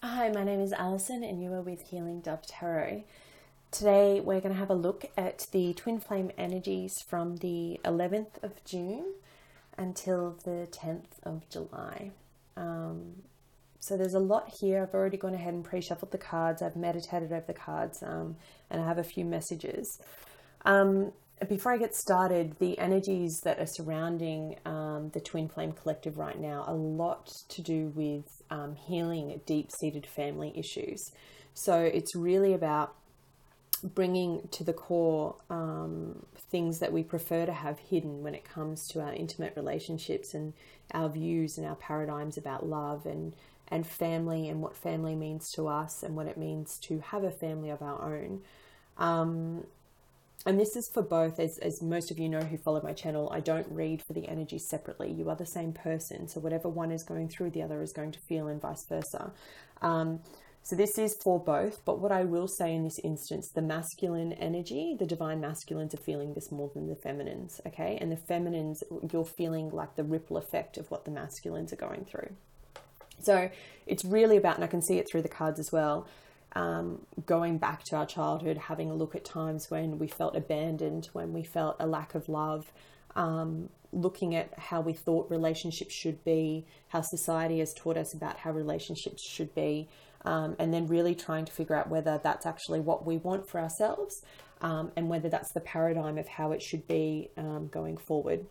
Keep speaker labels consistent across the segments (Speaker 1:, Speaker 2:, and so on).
Speaker 1: Hi, my name is Alison and you are with Healing Dove Tarot. Today we're going to have a look at the twin flame energies from the 11th of June until the 10th of July. So there's a lot here. I've already gone ahead and pre-shuffled the cards. I've meditated over the cards and I have a few messages. Before I get started, the energies that are surrounding the Twin Flame Collective right now, a lot to do with healing deep-seated family issues. So it's really about bringing to the core things that we prefer to have hidden when it comes to our intimate relationships and our views and our paradigms about love and family and what family means to us and what it means to have a family of our own. And this is for both, as most of you know who follow my channel, I don't read for the energies separately. You are the same person. So whatever one is going through, the other is going to feel, and vice versa. So this is for both. But what I will say in this instance, the masculine energy, the divine masculines are feeling this more than the feminines, okay? And the feminines, you're feeling like the ripple effect of what the masculines are going through. So it's really about, and I can see it through the cards as well, going back to our childhood, having a look at times when we felt abandoned, when we felt a lack of love, looking at how we thought relationships should be, how society has taught us about how relationships should be, and then really trying to figure out whether that's actually what we want for ourselves, and whether that's the paradigm of how it should be going forward.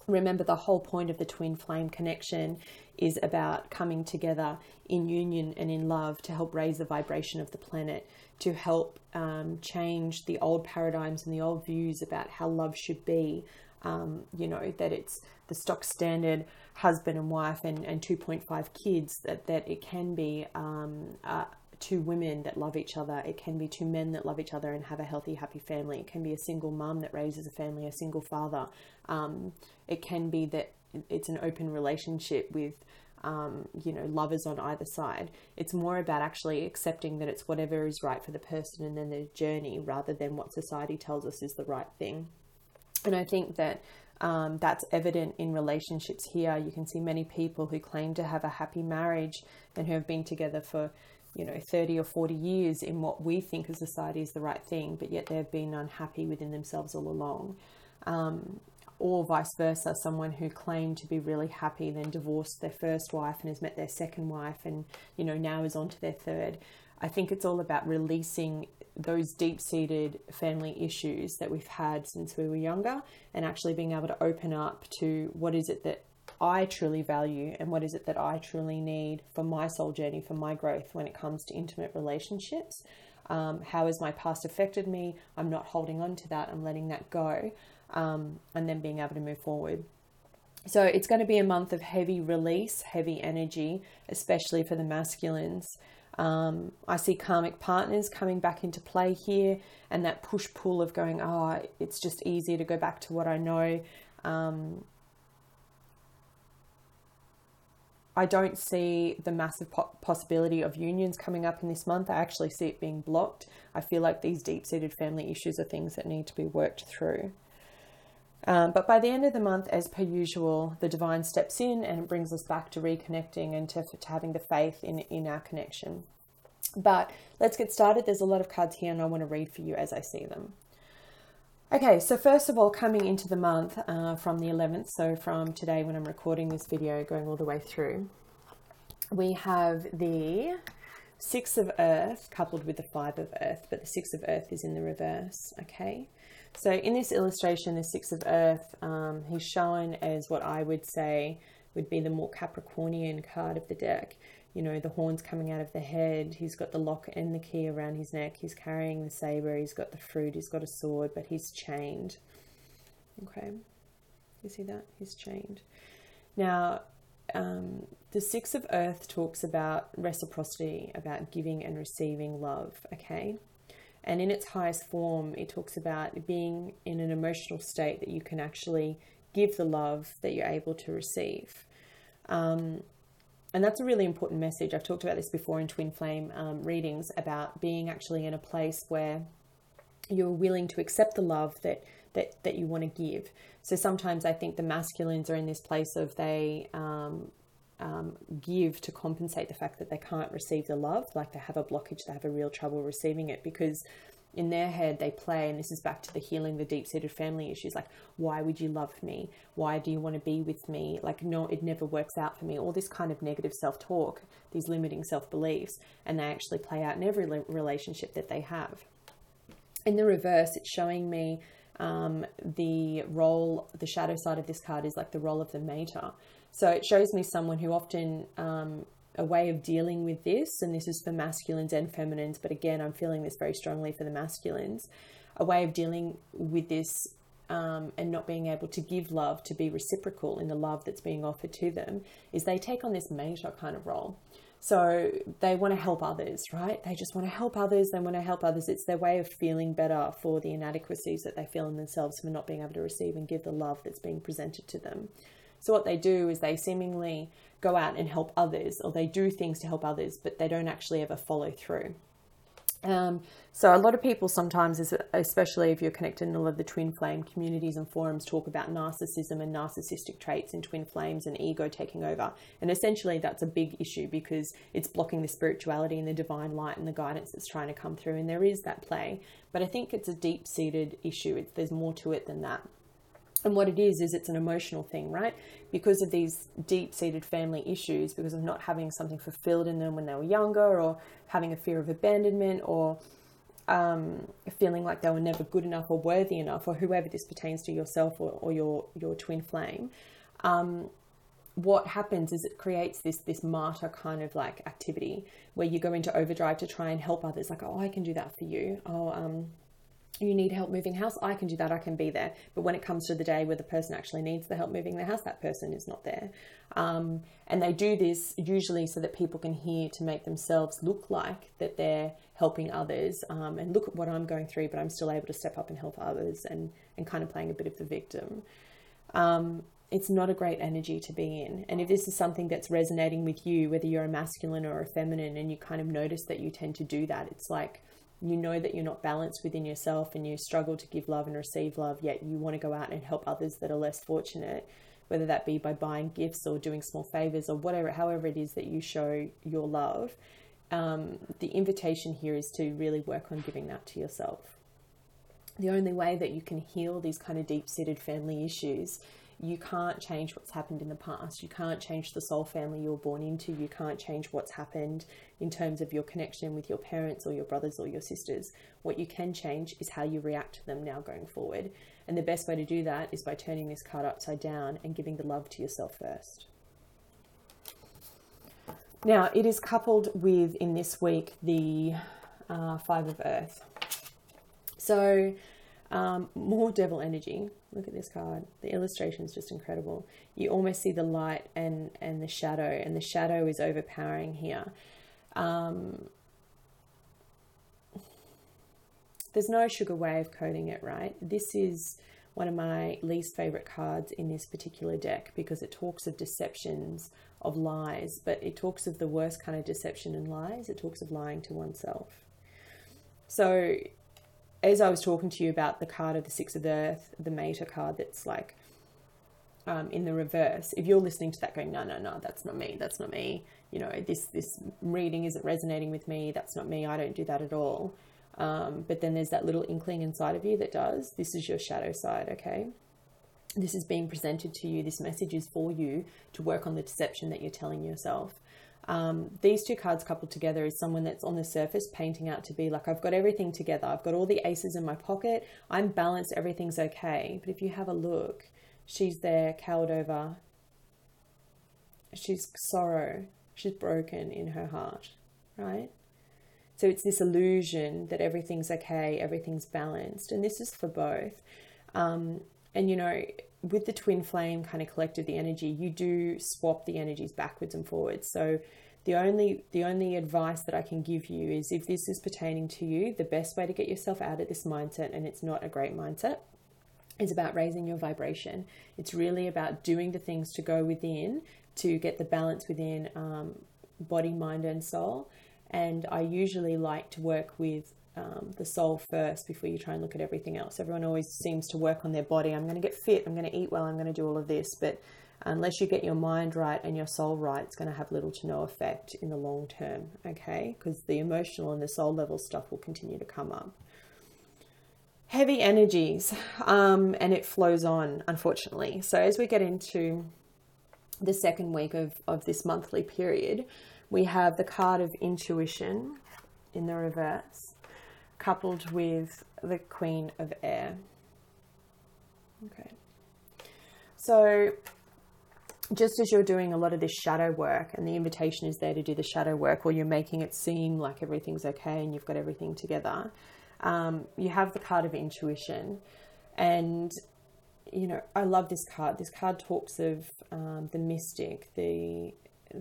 Speaker 1: Remember, the whole point of the twin flame connection is about coming together in union and in love to help raise the vibration of the planet, to help change the old paradigms and the old views about how love should be. That it's the stock standard husband and wife and 2.5 kids, that it can be two women that love each other. It can be two men that love each other and have a healthy, happy family. It can be a single mum that raises a family, a single father. It can be that it's an open relationship with, lovers on either side. It's more about actually accepting that it's whatever is right for the person and then the journey, rather than what society tells us is the right thing. And I think that that's evident in relationships here. You can see many people who claim to have a happy marriage and who have been together for 30 or 40 years in what we think as society is the right thing, but yet they've been unhappy within themselves all along. Or vice versa, someone who claimed to be really happy, then divorced their first wife and has met their second wife and, now is on to their third. I think it's all about releasing those deep-seated family issues that we've had since we were younger, and actually being able to open up to what is it that I truly value and what is it that I truly need for my soul journey, for my growth when it comes to intimate relationships. How has my past affected me? I'm not holding on to that. I'm letting that go, and then being able to move forward. So it's going to be a month of heavy release, heavy energy, especially for the masculines. I see karmic partners coming back into play here, and that push-pull of going, it's just easier to go back to what I know. I don't see the massive possibility of unions coming up in this month. I actually see it being blocked. I feel like these deep-seated family issues are things that need to be worked through. But by the end of the month, as per usual, the divine steps in and it brings us back to reconnecting and to having the faith in our connection. But let's get started. There's a lot of cards here and I want to read for you as I see them. Okay, so first of all, coming into the month from the 11th, so from today when I'm recording this video, going all the way through, we have the Six of Earth coupled with the Five of Earth, but the Six of Earth is in the reverse, okay? So in this illustration, the Six of Earth, he's shown as what I would say would be the more Capricornian card of the deck. The horns coming out of the head. He's got the lock and the key around his neck. He's carrying the saber. He's got the fruit. He's got a sword, but he's chained. Okay. You see that? He's chained. Now, the Six of Earth talks about reciprocity, about giving and receiving love. Okay. And in its highest form, it talks about being in an emotional state that you can actually give the love that you're able to receive. And that's a really important message. I've talked about this before in Twin Flame readings, about being actually in a place where you're willing to accept the love that you want to give. So sometimes I think the masculines are in this place of they give to compensate the fact that they can't receive the love, like they have a blockage, they have a real trouble receiving it, because in their head they play, and this is back to the healing the deep-seated family issues, like, why would you love me? Why do you want to be with me? Like, no, it never works out for me. All this kind of negative self-talk, these limiting self-beliefs, and they actually play out in every relationship that they have. In the reverse, it's showing me the role, the shadow side of this card is like the role of the mater. So it shows me someone who often, a way of dealing with this, and this is for masculines and feminines, but again, I'm feeling this very strongly for the masculines, a way of dealing with this and not being able to give love, to be reciprocal in the love that's being offered to them, is they take on this mater kind of role. So they want to help others, right? They just want to help others. They want to help others. It's their way of feeling better for the inadequacies that they feel in themselves for not being able to receive and give the love that's being presented to them. So what they do is they seemingly go out and help others, or they do things to help others, but they don't actually ever follow through. So a lot of people sometimes, especially if you're connected in a lot of the twin flame communities and forums, talk about narcissism and narcissistic traits in twin flames and ego taking over. And essentially that's a big issue because it's blocking the spirituality and the divine light and the guidance that's trying to come through. And there is that play, but I think it's a deep-seated issue. There's more to it than that. And what it is it's an emotional thing, right? Because of these deep-seated family issues, because of not having something fulfilled in them when they were younger, or having a fear of abandonment, or feeling like they were never good enough or worthy enough, or whoever this pertains to, yourself or your twin flame. What happens is it creates this martyr kind of like activity where you go into overdrive to try and help others. Like, oh, I can do that for you. Oh, you need help moving house, I can do that, I can be there. But when it comes to the day where the person actually needs the help moving the house, that person is not there. And they do this usually so that people can hear, to make themselves look like that they're helping others, and look at what I'm going through, but I'm still able to step up and help others, and kind of playing a bit of the victim. It's not a great energy to be in. And if this is something that's resonating with you, whether you're a masculine or a feminine, and you kind of notice that you tend to do that, it's like, you know that you're not balanced within yourself and you struggle to give love and receive love, yet you want to go out and help others that are less fortunate, whether that be by buying gifts or doing small favors or whatever, however it is that you show your love. The invitation here is to really work on giving that to yourself. The only way that you can heal these kind of deep-seated family issues, you can't change what's happened in the past. You can't change the soul family you were born into. You can't change what's happened in terms of your connection with your parents or your brothers or your sisters. What you can change is how you react to them now going forward. And the best way to do that is by turning this card upside down and giving the love to yourself first. Now, it is coupled with, in this week, the Five of Earth. So, more devil energy. Look at this card. The illustration is just incredible. You almost see the light and the shadow is overpowering here. There's no sugar way of coding it, right? This is one of my least favorite cards in this particular deck because it talks of deceptions, of lies, but it talks of the worst kind of deception and lies. It talks of lying to oneself. So as I was talking to you about the card of the Six of Earth, the Mater card that's like in the reverse, if you're listening to that going, no, that's not me, you know, this reading isn't resonating with me, that's not me, I don't do that at all. But then there's that little inkling inside of you that does. This is your shadow side, okay? This is being presented to you. This message is for you to work on the deception that you're telling yourself. These two cards coupled together is someone that's on the surface painting out to be like, I've got everything together. I've got all the aces in my pocket. I'm balanced. Everything's okay. But if you have a look, she's there, cowed over. She's sorrow. She's broken in her heart, right? So it's this illusion that everything's okay, everything's balanced. And this is for both. And, you know, with the twin flame kind of collective, the energy, you do swap the energies backwards and forwards. So the only advice that I can give you is, if this is pertaining to you, the best way to get yourself out of this mindset, and it's not a great mindset, is about raising your vibration. It's really about doing the things to go within, to get the balance within body, mind, and soul. And I usually like to work with the soul first before you try and look at everything else. Everyone always seems to work on their body. I'm going to get fit. I'm going to eat well. I'm going to do all of this. But Unless you get your mind right and your soul right, it's going to have little to no effect in the long term, okay? Because the emotional and the soul level stuff will continue to come up. Heavy energies, and it flows on, unfortunately. So as we get into the second week of this monthly period, we have the card of intuition in the reverse, coupled with the Queen of Air. Okay. So just as you're doing a lot of this shadow work, and the invitation is there to do the shadow work, or you're making it seem like everything's okay and you've got everything together, you have the card of intuition. And, you know, I love this card. This card talks of the mystic, the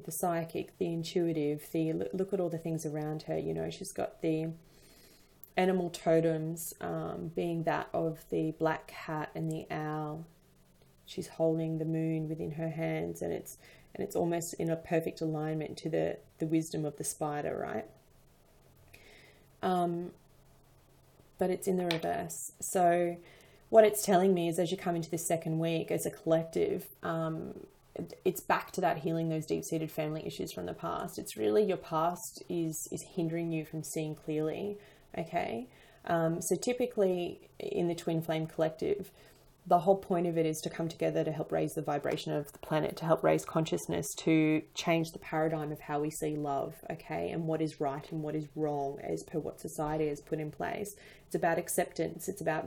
Speaker 1: psychic, the intuitive, look at all the things around her. You know, she's got the animal totems, being that of the black cat and the owl. She's holding the moon within her hands, and it's almost in a perfect alignment to the wisdom of the spider, right? But it's in the reverse. So what it's telling me is, as you come into this second week as a collective, it's back to that healing those deep-seated family issues from the past. It's really your past is hindering you from seeing clearly, okay? So typically in the Twin Flame Collective, the whole point of it is to come together to help raise the vibration of the planet, to help raise consciousness, to change the paradigm of how we see love, okay, and what is right and what is wrong as per what society has put in place. It's about acceptance. It's about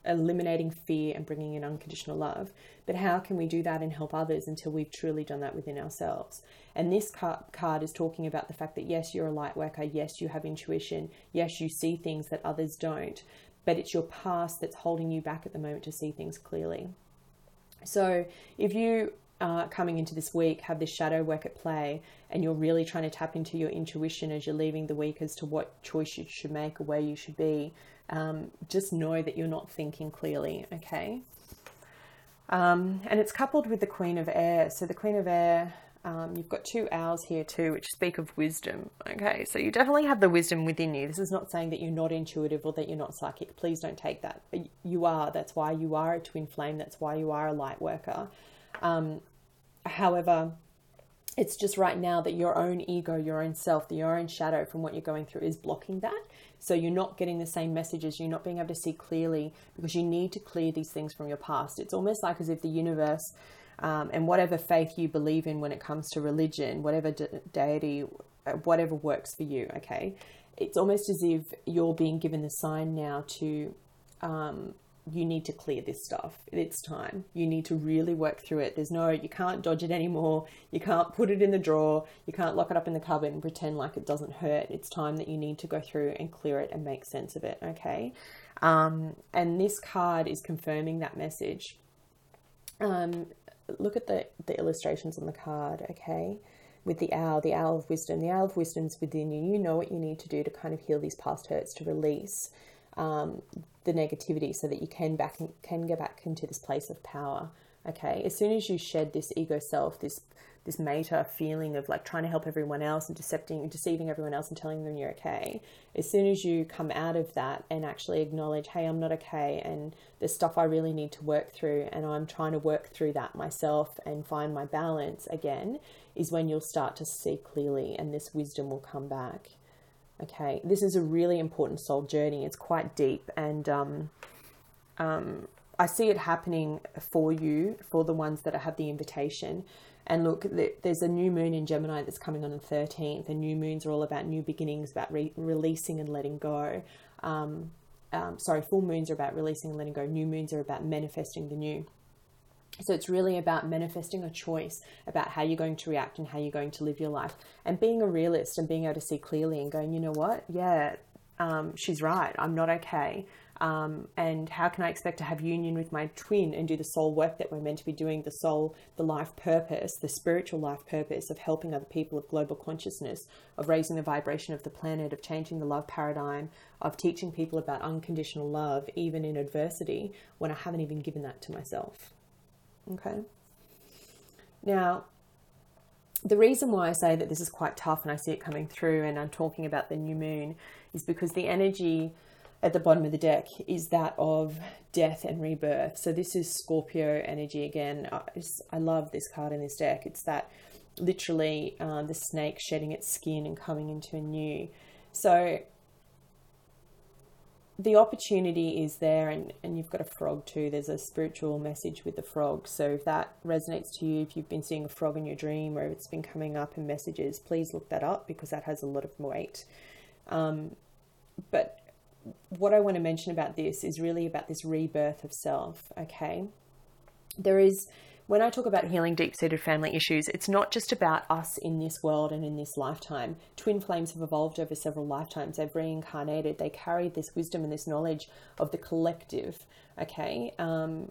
Speaker 1: eliminating fear and bringing in unconditional love. But how can we do that and help others until we've truly done that within ourselves? And this card is talking about the fact that, yes, you're a light worker. Yes, you have intuition. Yes, you see things that others don't. But it's your past that's holding you back at the moment to see things clearly. So if you coming into this week have this shadow work at play, and you're really trying to tap into your intuition as you're leaving the week as to what choice you should make or where you should be, just know that you're not thinking clearly, okay? And it's coupled with the Queen of Air. So the Queen of Air, you've got two owls here too, which speak of wisdom. Okay, so you definitely have the wisdom within you. This is not saying that you're not intuitive or that you're not psychic. Please don't take that. You are. That's why you are a twin flame. That's why you are a light worker. However, it's just right now that your own ego, your own self, your own shadow from what you're going through is blocking that. So you're not getting the same messages. You're not being able to see clearly because you need to clear these things from your past. It's almost like as if the universe, and whatever faith you believe in when it comes to religion, whatever deity, whatever works for you, okay? It's almost as if you're being given the sign now to, you need to clear this stuff. It's time. You need to really work through it. You can't dodge it anymore. You can't put it in the drawer. You can't lock it up in the cupboard and pretend like it doesn't hurt. It's time that you need to go through and clear it and make sense of it, okay? And this card is confirming that message. Look at the illustrations on the card, okay? With the owl of wisdom. The owl of wisdom is within you. You know what you need to do to kind of heal these past hurts, to release the negativity so that you can get back into this place of power, okay? As soon as you shed this ego self, this meta feeling of like trying to help everyone else and deceiving everyone else and telling them you're okay, as soon as you come out of that and actually acknowledge, hey, I'm not okay, and there's stuff I really need to work through, and I'm trying to work through that myself and find my balance again, is when you'll start to see clearly and this wisdom will come back. Okay, this is a really important soul journey. It's quite deep, and I see it happening for you, for the ones that have the invitation. And look, there's a new moon in Gemini that's coming on the 13th, and new moons are all about new beginnings, about releasing and letting go. Full moons are about releasing and letting go. New moons are about manifesting the new. So it's really about manifesting a choice about how you're going to react and how you're going to live your life, and being a realist and being able to see clearly and going, you know what? Yeah, she's right. I'm not okay. And how can I expect to have union with my twin and do the soul work that we're meant to be doing, the soul, the life purpose, the spiritual life purpose of helping other people, of global consciousness, of raising the vibration of the planet, of changing the love paradigm, of teaching people about unconditional love, even in adversity, when I haven't even given that to myself. Okay. Now, the reason why I say that this is quite tough and I see it coming through and I'm talking about the new moon is because the energy at the bottom of the deck is that of death and rebirth. So this is Scorpio energy again. I love this card in this deck. It's that literally the snake shedding its skin and coming into a new. So the opportunity is there, and you've got a frog too. There's a spiritual message with the frog. So if that resonates to you, if you've been seeing a frog in your dream or if it's been coming up in messages, please look that up because that has a lot of weight. But what I want to mention about this is really about this rebirth of self, okay? When I talk about healing deep-seated family issues, it's not just about us in this world and in this lifetime. Twin flames have evolved over several lifetimes. They've reincarnated. They carry this wisdom and this knowledge of the collective, okay? And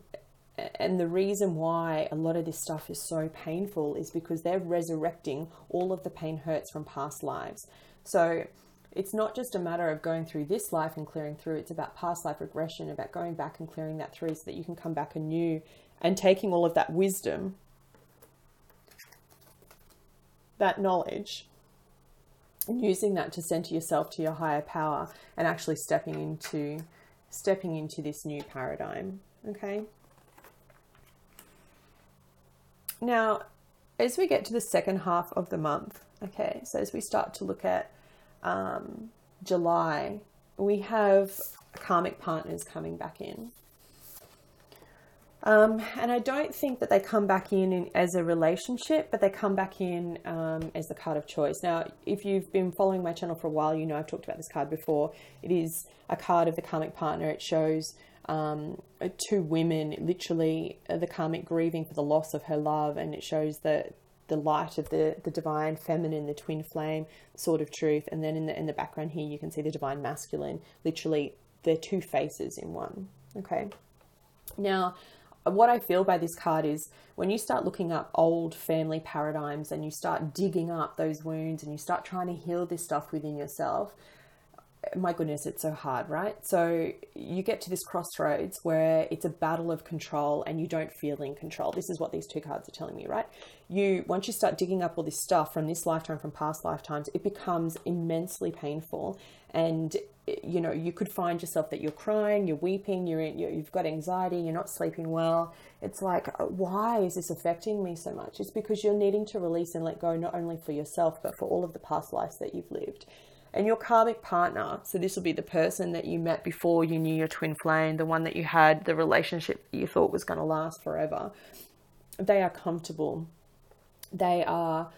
Speaker 1: the reason why a lot of this stuff is so painful is because they're resurrecting all of the pain hurts from past lives. So it's not just a matter of going through this life and clearing through. It's about past life regression, about going back and clearing that through so that you can come back anew and taking all of that wisdom, that knowledge, and using that to center yourself to your higher power and actually stepping into this new paradigm. Okay. Now, as we get to the second half of the month, okay, so as we start to look at July, we have karmic partners coming back in. And I don't think that they come back in as a relationship, but they come back in as the card of choice. Now, if you've been following my channel for a while, you know I've talked about this card before. It is a card of the karmic partner. It shows two women, literally the karmic grieving for the loss of her love, and it shows the light of the divine feminine, the twin flame, sword of truth, and then in the background here you can see the divine masculine. Literally, they're two faces in one. Okay. Now, what I feel by this card is when you start looking up old family paradigms and you start digging up those wounds and you start trying to heal this stuff within yourself, my goodness, it's so hard, right? So you get to this crossroads where it's a battle of control and you don't feel in control. This is what these two cards are telling me, right? Once you start digging up all this stuff from this lifetime, from past lifetimes, it becomes immensely painful. And you know, you could find yourself that you're crying, you're weeping, you've got anxiety, you're not sleeping well. It's like, why is this affecting me so much? It's because you're needing to release and let go, not only for yourself, but for all of the past lives that you've lived. And your karmic partner, so this will be the person that you met before you knew your twin flame, the one that you had the relationship you thought was going to last forever. They are comfortable. They are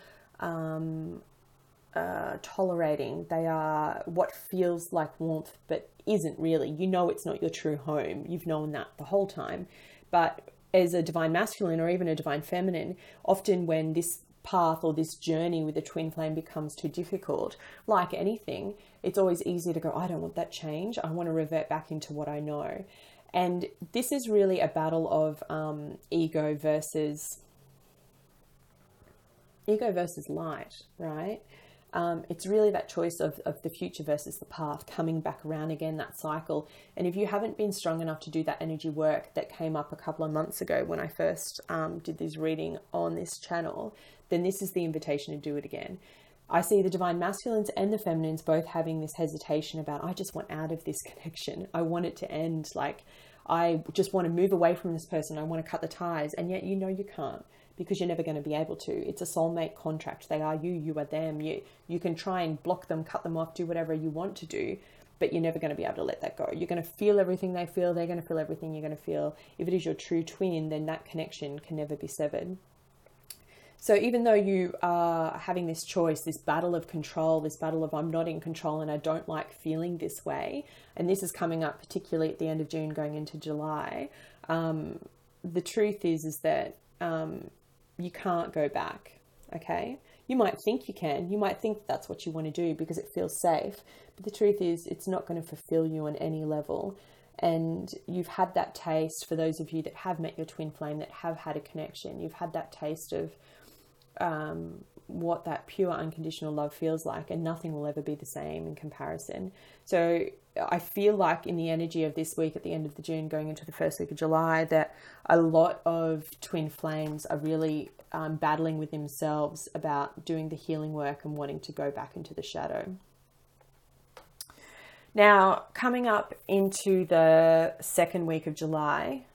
Speaker 1: tolerating. They are what feels like warmth but isn't really. You know it's not your true home. You've known that the whole time. But as a divine masculine or even a divine feminine, often when this path or this journey with the twin flame becomes too difficult, like anything, it's always easy to go, I don't want that change. I want to revert back into what I know. And this is really a battle of ego versus light, right? It's really that choice of the future versus the path, coming back around again, that cycle. And if you haven't been strong enough to do that energy work that came up a couple of months ago when I first did this reading on this channel, then this is the invitation to do it again. I see the divine masculines and the feminines both having this hesitation about, I just want out of this connection. I want it to end. Like, I just want to move away from this person. I want to cut the ties. And yet, you know, you can't, because you're never going to be able to. It's a soulmate contract. They are you, you are them. You can try and block them, cut them off, do whatever you want to do, but you're never going to be able to let that go. You're going to feel everything they feel. They're going to feel everything you're going to feel. If it is your true twin, then that connection can never be severed. So even though you are having this choice, this battle of control, this battle of I'm not in control and I don't like feeling this way, and this is coming up particularly at the end of June going into July, the truth is that you can't go back, okay? You might think you can. You might think that's what you want to do because it feels safe. But the truth is it's not going to fulfill you on any level. And you've had that taste, for those of you that have met your twin flame, that have had a connection. You've had that taste of what that pure unconditional love feels like, and nothing will ever be the same in comparison. So I feel like in the energy of this week, at the end of the June, going into the first week of July, that a lot of twin flames are really battling with themselves about doing the healing work and wanting to go back into the shadow. Now, coming up into the second week of July,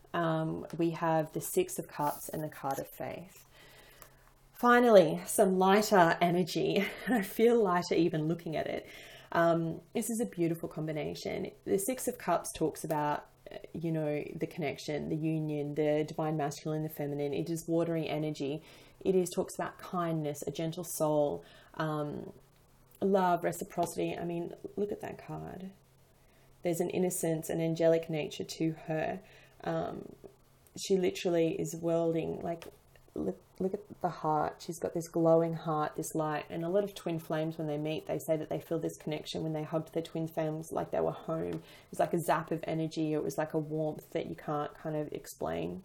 Speaker 1: we have the Six of Cups and the card of Faith. Finally, some lighter energy. I feel lighter even looking at it. This is a beautiful combination. The Six of Cups talks about, you know, the connection, the union, the divine masculine, the feminine. It is watering energy. It talks about kindness, a gentle soul, love, reciprocity. I mean, look at that card. There's an innocence, an angelic nature to her. She literally is welding, like, look at the heart. She's got this glowing heart, this light. And a lot of twin flames, when they meet, they say that they feel this connection when they hugged their twin flames like they were home. It was like a zap of energy. It was like a warmth that you can't kind of explain.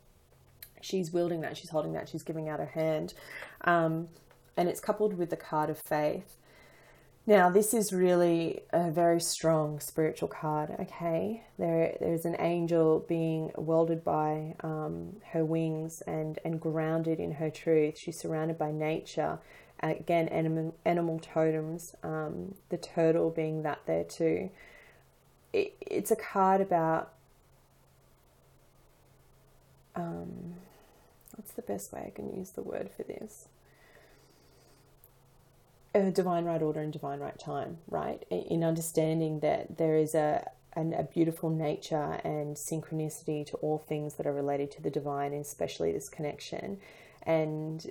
Speaker 1: She's wielding that. She's holding that. She's giving out her hand. And it's coupled with the card of Faith. Now, this is really a very strong spiritual card, okay? There's an angel being welded by her wings and grounded in her truth. She's surrounded by nature. Again, animal totems, the turtle being that there too. It's a card about, what's the best way I can use the word for this? Divine right order and divine right time, right? In understanding that there is a beautiful nature and synchronicity to all things that are related to the divine, and especially this connection. And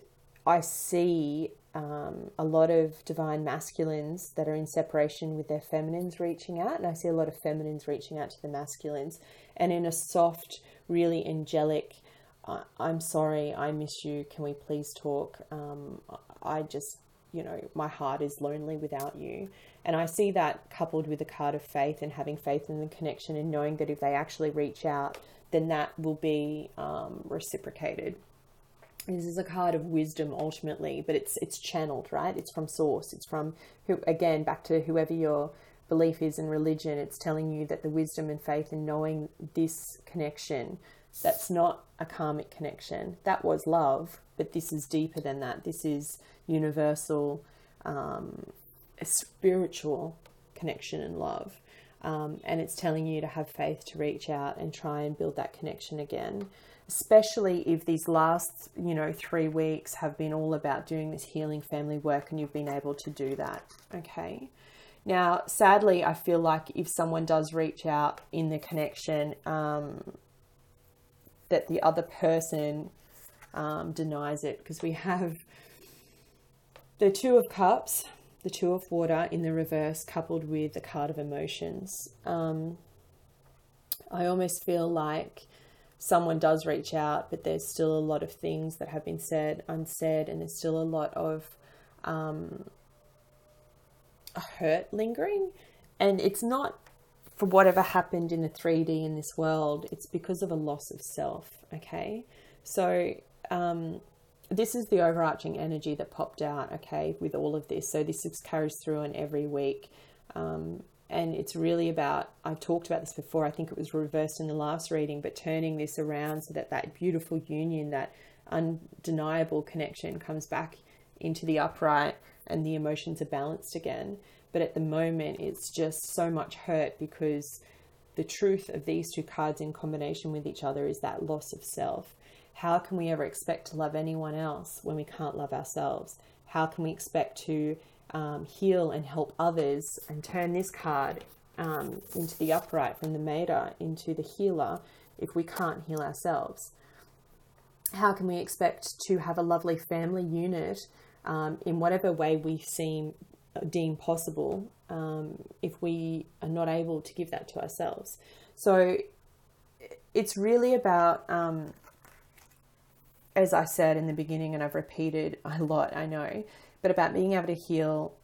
Speaker 1: I see a lot of divine masculines that are in separation with their feminines reaching out, and I see a lot of feminines reaching out to the masculines, and in a soft, really angelic, I'm sorry, I miss you, can we please talk? I just, you know, my heart is lonely without you. And I see that coupled with the card of Faith and having faith in the connection and knowing that if they actually reach out, then that will be reciprocated. This is a card of wisdom ultimately, but it's channeled, right? It's from source. It's from, again, back to whoever your belief is in religion. It's telling you that the wisdom and faith in knowing this connection, that's not a karmic connection. That was love, but this is deeper than that. This is universal, a spiritual connection and love. And it's telling you to have faith to reach out and try and build that connection again, especially if these last, 3 weeks have been all about doing this healing family work and you've been able to do that. Okay. Now, sadly, I feel like if someone does reach out in the connection, that the other person denies it, because we have the Two of Cups, the Two of Water in the reverse, coupled with the card of emotions. I almost feel like someone does reach out, but there's still a lot of things that have been said, unsaid, and there's still a lot of hurt lingering. And it's not for whatever happened in the 3D in this world, it's because of a loss of self, okay? So this is the overarching energy that popped out, okay, with all of this. So this carries through on every week. And it's really about, I talked about this before, I think it was reversed in the last reading, but turning this around so that that beautiful union, that undeniable connection comes back into the upright and the emotions are balanced again. But at the moment, it's just so much hurt because the truth of these two cards in combination with each other is that loss of self. How can we ever expect to love anyone else when we can't love ourselves? How can we expect to heal and help others and turn this card into the upright from the Mater into the healer if we can't heal ourselves? How can we expect to have a lovely family unit in whatever way we deem possible if we are not able to give that to ourselves? So it's really about, as I said in the beginning, and I've repeated a lot, I know, but about being able to heal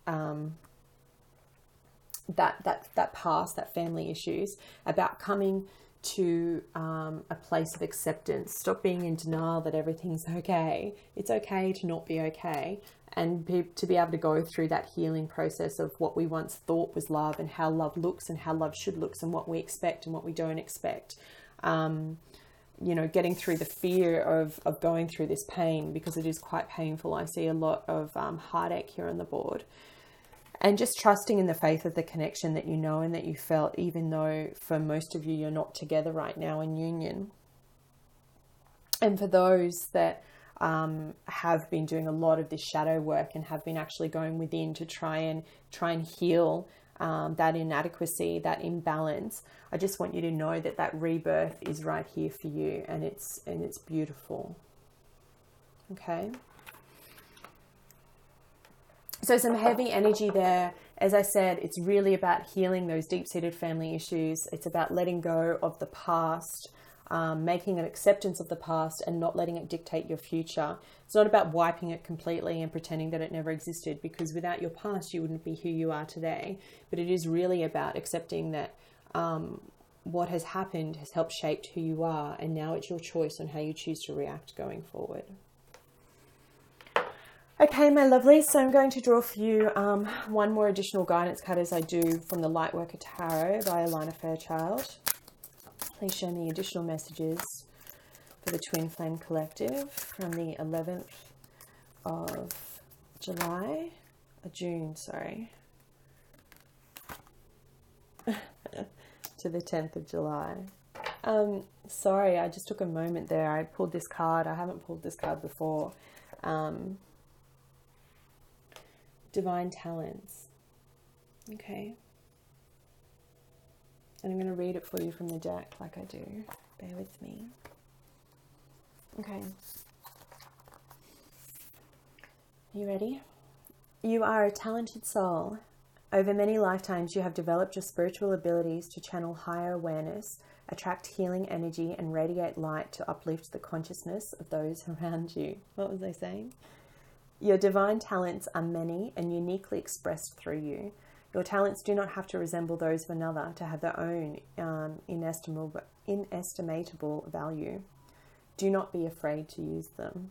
Speaker 1: that past, that family issues, about coming to a place of acceptance. Stop being in denial that everything's okay. It's okay to not be okay, and to be able to go through that healing process of what we once thought was love and how love looks and how love should look and what we expect and what we don't expect. Getting through the fear of going through this pain, because it is quite painful. I see a lot of heartache here on the board. And just trusting in the faith of the connection that you know and that you felt, even though for most of you, you're not together right now in union. And for those that have been doing a lot of this shadow work and have been actually going within to try and heal that inadequacy, that imbalance, I just want you to know that that rebirth is right here for you, and it's beautiful. Okay. So some heavy energy there. As I said, it's really about healing those deep-seated family issues. It's about letting go of the past, making an acceptance of the past and not letting it dictate your future. It's not about wiping it completely and pretending that it never existed, because without your past, you wouldn't be who you are today. But it is really about accepting that what has happened has helped shape who you are, and now it's your choice on how you choose to react going forward. Okay, my lovelies, so I'm going to draw for you one more additional guidance card, as I do from the Lightworker Tarot by Alana Fairchild. Please show me additional messages for the Twin Flame Collective from the 11th of June, to the 10th of July. Sorry, I just took a moment there. I pulled this card. I haven't pulled this card before. Divine Talents. Okay. And I'm going to read it for you from the deck like I do. Bear with me. Okay. You ready? You are a talented soul. Over many lifetimes, you have developed your spiritual abilities to channel higher awareness, attract healing energy, and radiate light to uplift the consciousness of those around you. What was I saying? Your divine talents are many and uniquely expressed through you. Your talents do not have to resemble those of another to have their own inestimable value. Do not be afraid to use them.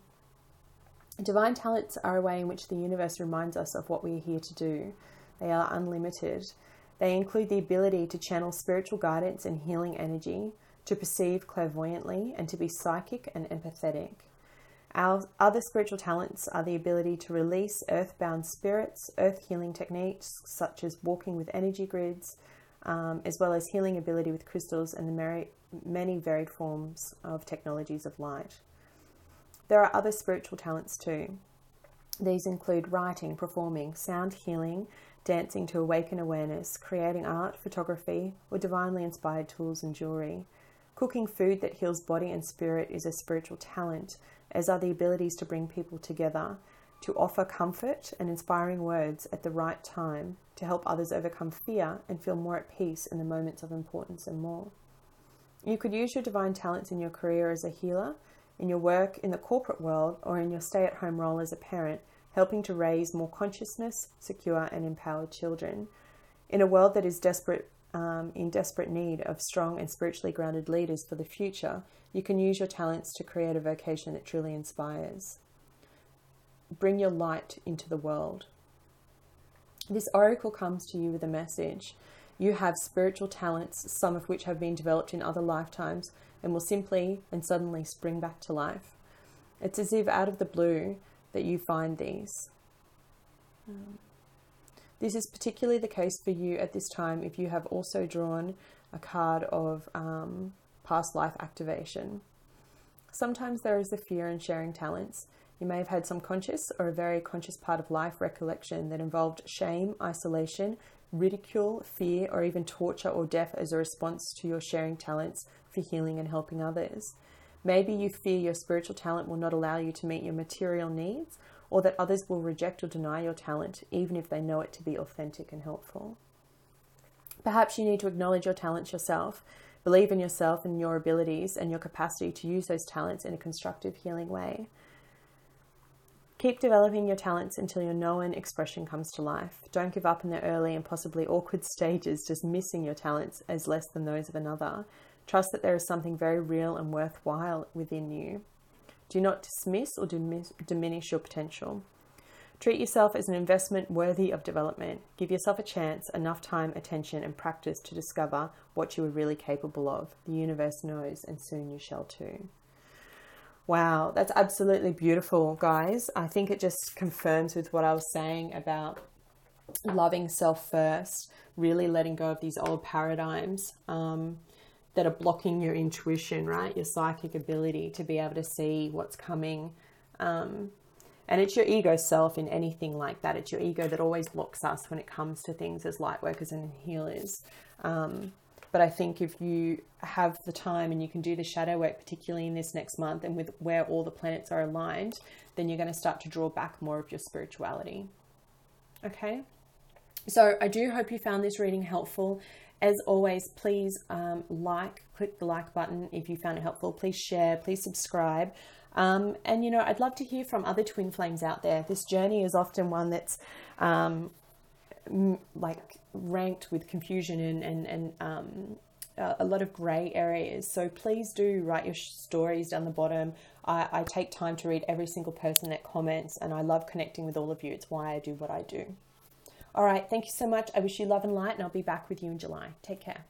Speaker 1: Divine talents are a way in which the universe reminds us of what we are here to do. They are unlimited. They include the ability to channel spiritual guidance and healing energy, to perceive clairvoyantly, and to be psychic and empathetic. Our other spiritual talents are the ability to release earthbound spirits, earth healing techniques such as walking with energy grids, as well as healing ability with crystals and the many varied forms of technologies of light. There are other spiritual talents too. These include writing, performing, sound healing, dancing to awaken awareness, creating art, photography, or divinely inspired tools and jewelry. Cooking food that heals body and spirit is a spiritual talent, as are the abilities to bring people together, to offer comfort and inspiring words at the right time, to help others overcome fear and feel more at peace in the moments of importance, and more. You could use your divine talents in your career as a healer, in your work in the corporate world, or in your stay-at-home role as a parent, helping to raise more consciousness, secure and empowered children. In a world that is in desperate need of strong and spiritually grounded leaders for the future, you can use your talents to create a vocation that truly inspires. Bring your light into the world. This oracle comes to you with a message. You have spiritual talents, some of which have been developed in other lifetimes and will simply and suddenly spring back to life. It's as if out of the blue that you find these. This is particularly the case for you at this time if you have also drawn a card of past life activation. Sometimes there is a fear in sharing talents. You may have had some conscious or a very conscious part of life recollection that involved shame, isolation, ridicule, fear, or even torture or death as a response to your sharing talents for healing and helping others. Maybe you fear your spiritual talent will not allow you to meet your material needs, or that others will reject or deny your talent, even if they know it to be authentic and helpful. Perhaps you need to acknowledge your talents yourself, believe in yourself and your abilities and your capacity to use those talents in a constructive, healing way. Keep developing your talents until your known expression comes to life. Don't give up in the early and possibly awkward stages, dismissing your talents as less than those of another. Trust that there is something very real and worthwhile within you. Do not dismiss or diminish your potential. Treat yourself as an investment worthy of development. Give yourself a chance, enough time, attention, and practice to discover what you are really capable of. The universe knows, and soon you shall too. Wow, that's absolutely beautiful, guys. I think it just confirms with what I was saying about loving self first, really letting go of these old paradigms that are blocking your intuition, right? Your psychic ability to be able to see what's coming. And it's your ego self in anything like that. It's your ego that always blocks us when it comes to things as light workers and healers. But I think if you have the time and you can do the shadow work, particularly in this next month and with where all the planets are aligned, then you're going to start to draw back more of your spirituality. Okay? So I do hope you found this reading helpful. As always, please click the like button if you found it helpful. Please share, please subscribe. And, you know, I'd love to hear from other twin flames out there. This journey is often one that's like ranked with confusion and a lot of grey areas. So please do write your stories down the bottom. I take time to read every single person that comments, and I love connecting with all of you. It's why I do what I do. All right. Thank you so much. I wish you love and light, and I'll be back with you in July. Take care.